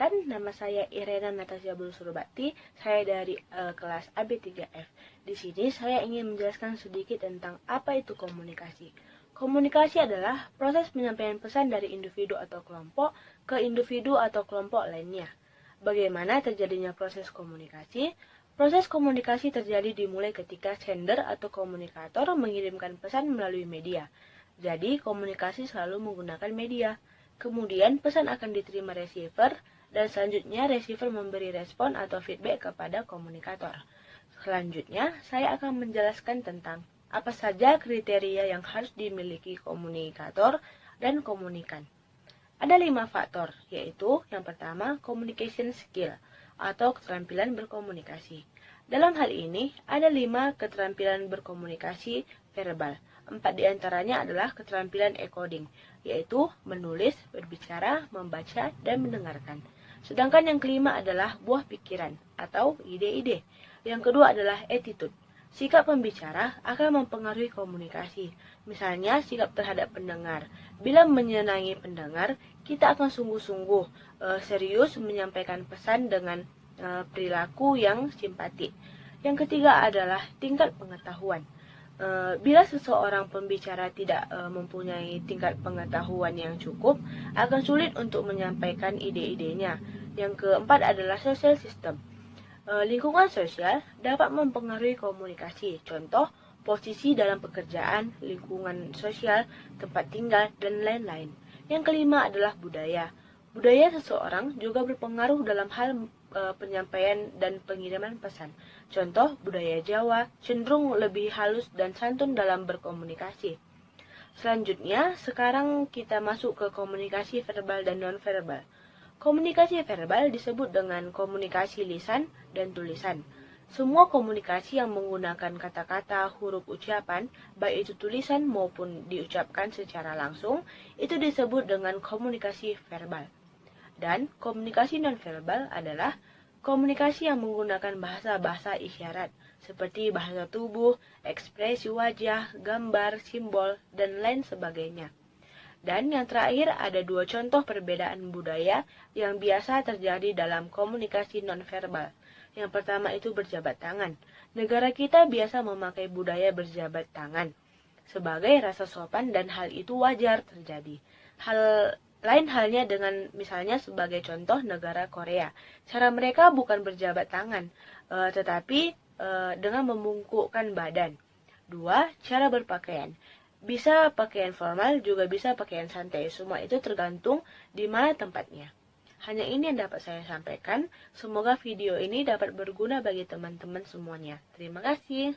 Perkenalkan, nama saya Irena Natasha Surbakti. Saya dari kelas AB3F. Di sini saya ingin menjelaskan sedikit tentang apa itu komunikasi. Komunikasi adalah proses penyampaian pesan dari individu atau kelompok ke individu atau kelompok lainnya. Bagaimana terjadinya proses komunikasi? Proses komunikasi terjadi dimulai ketika sender atau komunikator mengirimkan pesan melalui media. Jadi, komunikasi selalu menggunakan media. Kemudian, pesan akan diterima receiver, dan selanjutnya receiver memberi respon atau feedback kepada komunikator. Selanjutnya, saya akan menjelaskan tentang apa saja kriteria yang harus dimiliki komunikator dan komunikan. Ada 5 faktor, yaitu yang pertama, communication skill, atau keterampilan berkomunikasi. Dalam hal ini, ada 5 keterampilan berkomunikasi verbal. 4 diantaranya adalah keterampilan encoding, yaitu menulis, berbicara, membaca, dan mendengarkan. Sedangkan yang kelima adalah buah pikiran, atau ide-ide. Yang kedua adalah attitude. Sikap pembicara akan mempengaruhi komunikasi. Misalnya, sikap terhadap pendengar. Bila menyenangi pendengar, kita akan sungguh-sungguh serius menyampaikan pesan dengan perilaku yang simpatik. Yang ketiga adalah tingkat pengetahuan. Bila seseorang pembicara tidak mempunyai tingkat pengetahuan yang cukup, akan sulit untuk menyampaikan ide-idenya. Yang keempat adalah social system. Lingkungan sosial dapat mempengaruhi komunikasi. Contoh, posisi dalam pekerjaan, lingkungan sosial, tempat tinggal, dan lain-lain. Yang kelima adalah budaya. Budaya seseorang juga berpengaruh dalam hal penyampaian dan pengiriman pesan. Contoh, budaya Jawa cenderung lebih halus dan santun dalam berkomunikasi. Selanjutnya, sekarang kita masuk ke komunikasi verbal dan non-verbal. Komunikasi verbal disebut dengan komunikasi lisan dan tulisan. Semua komunikasi yang menggunakan kata-kata, huruf ucapan, baik itu tulisan maupun diucapkan secara langsung, itu disebut dengan komunikasi verbal. Dan komunikasi nonverbal adalah komunikasi yang menggunakan bahasa-bahasa isyarat, seperti bahasa tubuh, ekspresi wajah, gambar, simbol, dan lain sebagainya. Dan yang terakhir ada 2 contoh perbedaan budaya yang biasa terjadi dalam komunikasi nonverbal. Yang pertama itu berjabat tangan. Negara kita biasa memakai budaya berjabat tangan sebagai rasa sopan dan hal itu wajar terjadi. Lain halnya dengan misalnya sebagai contoh negara Korea. Cara mereka bukan berjabat tangan, tetapi dengan membungkukkan badan. 2. Cara berpakaian. Bisa pakaian formal, juga bisa pakaian santai. Semua itu tergantung di mana tempatnya. Hanya ini yang dapat saya sampaikan. Semoga video ini dapat berguna bagi teman-teman semuanya. Terima kasih.